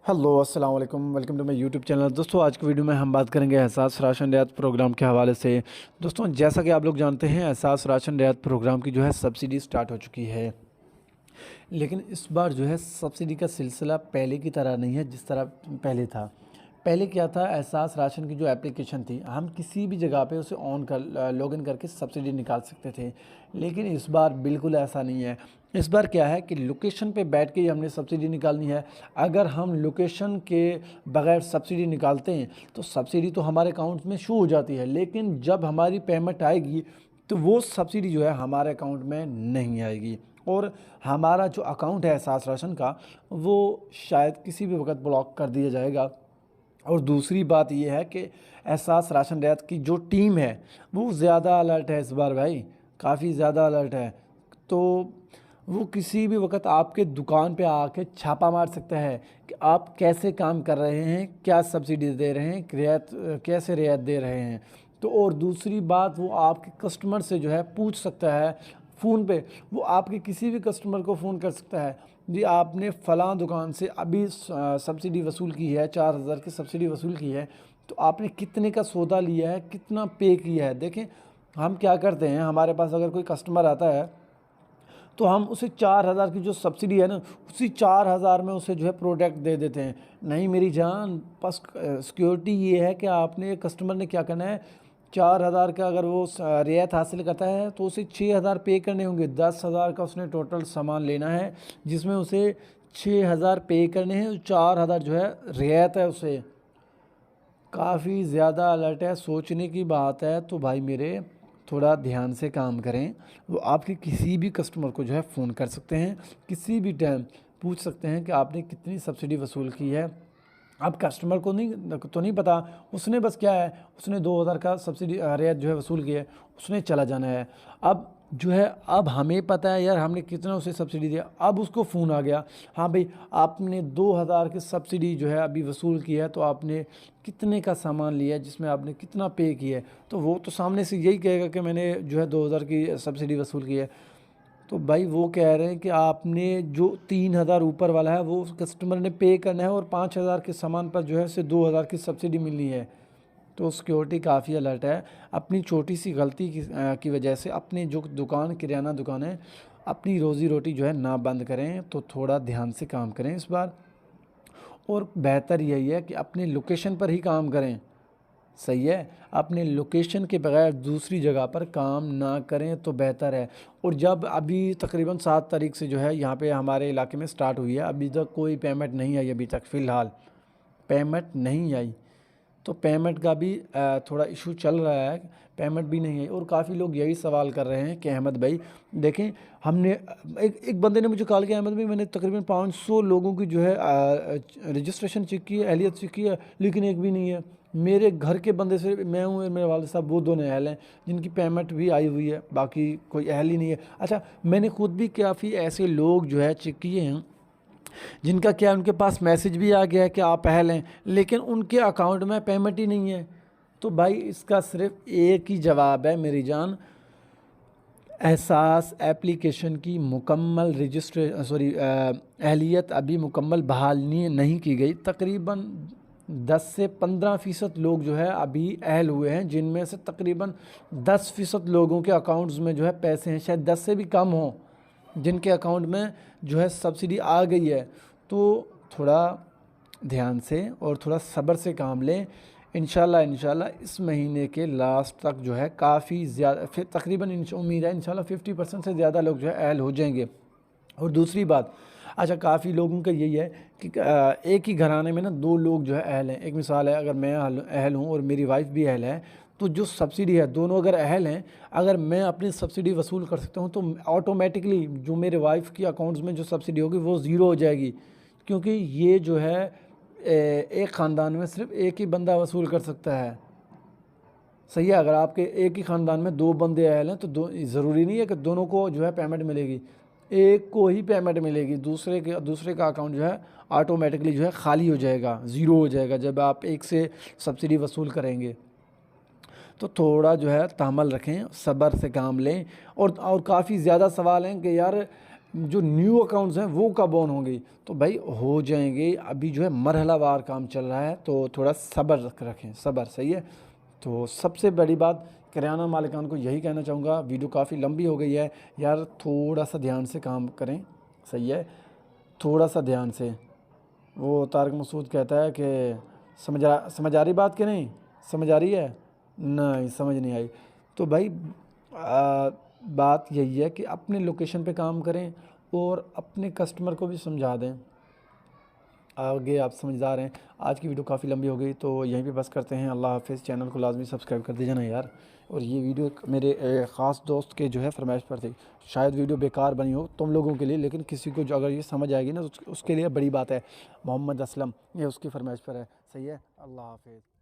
Hello अस्सलाम वालेकुम, welcome to my YouTube channel. दोस्तों आज की वीडियो में हम बात करेंगे एहसास राशन रियायत प्रोग्राम के हवाले से। दोस्तों जैसा कि आप लोग जानते हैं, एहसास राशन रियायत प्रोग्राम की जो है सब्सिडी स्टार्ट हो चुकी है। लेकिन इस बार जो है सब्सिडी का सिलसिला पहले की तरह नहीं है जिस तरह पहले था। पहले क्या था, एहसास राशन की जो एप्लीकेशन थी, हम किसी भी जगह पे उसे ऑन कर लॉगिन करके सब्सिडी निकाल सकते थे। लेकिन इस बार बिल्कुल ऐसा नहीं है। इस बार क्या है कि लोकेशन पे बैठ के ही हमने सब्सिडी निकालनी है। अगर हम लोकेशन के बगैर सब्सिडी निकालते हैं तो सब्सिडी तो हमारे अकाउंट में शो हो जाती है, लेकिन जब हमारी पेमेंट आएगी तो वो सब्सिडी जो है हमारे अकाउंट में नहीं आएगी और हमारा जो अकाउंट है एहसास राशन का, वो शायद किसी भी वक्त ब्लॉक कर दिया जाएगा। और दूसरी बात ये है कि एहसास राशन रियायत की जो टीम है वो ज़्यादा अलर्ट है इस बार भाई, काफ़ी ज़्यादा अलर्ट है। तो वो किसी भी वक्त आपके दुकान पे आके छापा मार सकता है कि आप कैसे काम कर रहे हैं, क्या सब्सिडी दे रहे हैं, रियायत कैसे रियायत दे रहे हैं। तो और दूसरी बात, वो आपके कस्टमर से जो है पूछ सकता है फ़ोन पे। वो आपके किसी भी कस्टमर को फ़ोन कर सकता है, जी आपने फ़लाँ दुकान से अभी सब्सिडी वसूल की है, 4,000 की सब्सिडी वसूल की है, तो आपने कितने का सौदा लिया है, कितना पे किया है। देखें हम क्या करते हैं, हमारे पास अगर कोई कस्टमर आता है तो हम उसे 4,000 की जो सब्सिडी है ना, उसी 4,000 में उसे जो है प्रोडक्ट दे देते हैं। नहीं मेरी जान, बस सिक्योरिटी ये है कि आपने कस्टमर ने क्या करना है, 4,000 का अगर वो रियायत हासिल करता है तो उसे 6,000 पे करने होंगे। 10,000 का उसने टोटल सामान लेना है जिसमें उसे 6,000 पे करने हैं, 4,000 जो है रियायत है उसे। काफ़ी ज़्यादा अलर्ट है, सोचने की बात है। तो भाई मेरे थोड़ा ध्यान से काम करें। वो आपके किसी भी कस्टमर को जो है फ़ोन कर सकते हैं, किसी भी टाइम पूछ सकते हैं कि आपने कितनी सब्सिडी वसूल की है। अब कस्टमर को नहीं पता, उसने बस क्या है, उसने 2,000 का सब्सिडी रियायत जो है वसूल की है, उसने चला जाना है। अब जो है, अब हमें पता है यार हमने कितना उसे सब्सिडी दिया। अब उसको फ़ोन आ गया, हाँ भाई आपने 2,000 की सब्सिडी जो है अभी वसूल की है, तो आपने कितने का सामान लिया है जिसमें आपने कितना पे किया है। तो वो तो सामने से यही कहेगा कि मैंने जो है 2,000 की सब्सिडी वसूल की है। तो भाई वो कह रहे हैं कि आपने जो 3,000 ऊपर वाला है वो कस्टमर ने पे करना है और 5,000 के सामान पर जो है उसे 2,000 की सब्सिडी मिलनी है। तो सिक्योरिटी काफ़ी अलर्ट है। अपनी छोटी सी गलती की वजह से अपनी जो दुकान, किराना दुकान है, अपनी रोज़ी रोटी जो है ना बंद करें। तो थोड़ा ध्यान से काम करें इस बार। और बेहतर यही है कि अपनी लोकेशन पर ही काम करें, सही है। अपने लोकेशन के बगैर दूसरी जगह पर काम ना करें तो बेहतर है। और जब अभी तकरीबन 7 तारीख से जो है यहाँ पे हमारे इलाके में स्टार्ट हुई है, अभी तक कोई पेमेंट नहीं आई, अभी तक फ़िलहाल पेमेंट नहीं आई। तो पेमेंट का भी थोड़ा इशू चल रहा है, पेमेंट भी नहीं है। और काफ़ी लोग यही सवाल कर रहे हैं कि अहमद भाई देखें, हमने एक बंदे ने मुझे कॉल किया, अहमद भाई मैंने तकरीबन 500 लोगों की जो है रजिस्ट्रेशन चेक की है, अहलियत चेक की है, लेकिन एक भी नहीं है। मेरे घर के बंदे से, मैं हूँ और मेरे वाले साहब, वो दोनों अहल हैं जिनकी पेमेंट भी आई हुई है, बाकी कोई अहल ही नहीं है। अच्छा, मैंने खुद भी काफ़ी ऐसे लोग जो है चेक किए हैं जिनका क्या, उनके पास मैसेज भी आ गया है कि आप अहल हैं, लेकिन उनके अकाउंट में पेमेंट ही नहीं है। तो भाई इसका सिर्फ एक ही जवाब है मेरी जान, एहसास एप्लीकेशन की मुकम्मल अहलियत अभी मुकम्मल बहाल नहीं की गई। तकरीबन 10 से 15% लोग जो है अभी अहल हुए हैं, जिनमें से तकरीबन 10% लोगों के अकाउंट्स में जो है पैसे हैं, शायद 10 से भी कम हों जिनके अकाउंट में जो है सब्सिडी आ गई है। तो थोड़ा ध्यान से और थोड़ा सब्र से काम लें। इंशाल्लाह इस महीने के लास्ट तक जो है काफ़ी ज़्यादा, फिर तकरीबन उम्मीद है इंशाल्लाह 50% से ज़्यादा लोग जो है अहल हो जाएंगे। और दूसरी बात, अच्छा काफ़ी लोगों का यही है कि एक ही घराने में ना 2 लोग जो है अहल हैं। एक मिसाल है, अगर मैं अहल हूँ और मेरी वाइफ भी अहल है, तो जो सब्सिडी है, दोनों अगर अहल हैं, अगर मैं अपनी सब्सिडी वसूल कर सकता हूँ तो ऑटोमेटिकली जो मेरे वाइफ की अकाउंट्स में जो सब्सिडी होगी वो ज़ीरो हो जाएगी। क्योंकि ये जो है एक ख़ानदान में सिर्फ एक ही बंदा वसूल कर सकता है, सही है। अगर आपके एक ही ख़ानदान में 2 बंदे अहल हैं तो ज़रूरी नहीं है कि दोनों को जो है पेमेंट मिलेगी, एक को ही पेमेंट मिलेगी, दूसरे का अकाउंट जो है ऑटोमेटिकली जो है खाली हो जाएगा, ज़ीरो हो जाएगा जब आप एक से सब्सिडी वसूल करेंगे। तो थोड़ा जो है तहम्मुल रखें, सब्र से काम लें। और काफ़ी ज़्यादा सवाल हैं कि यार जो न्यू अकाउंट्स हैं वो कब ऑन होंगे? तो भाई हो जाएंगे, अभी जो है मरहलावार काम चल रहा है, तो थोड़ा सब्र रखें, सब्र, सही है। तो सबसे बड़ी बात किराना मालिकान को यही कहना चाहूँगा, वीडियो काफ़ी लंबी हो गई है यार, थोड़ा सा ध्यान से काम करें, सही है, थोड़ा सा ध्यान से। वो तारिक मसूद कहता है कि समझ आ रही बात कि नहीं, समझ आ रही है? नहीं, समझ नहीं आई। तो भाई बात यही है कि अपने लोकेशन पे काम करें और अपने कस्टमर को भी समझा दें। आगे आप समझदार हैं। आज की वीडियो काफ़ी लंबी हो गई, तो यहीं पे बस करते हैं। अल्लाह हाफ़िज़। चैनल को लाजमी सब्सक्राइब कर दीजिए ना यार। और ये वीडियो एक मेरे ख़ास दोस्त के जो है फरमाइश पर थी। शायद वीडियो बेकार बनी हो तुम लोगों के लिए, लेकिन किसी को जो अगर ये समझ आएगी ना, उसके लिए बड़ी बात है। मोहम्मद असलम, ये उसकी फरमाइश पर है, सही है। अल्लाह हाफ़िज़।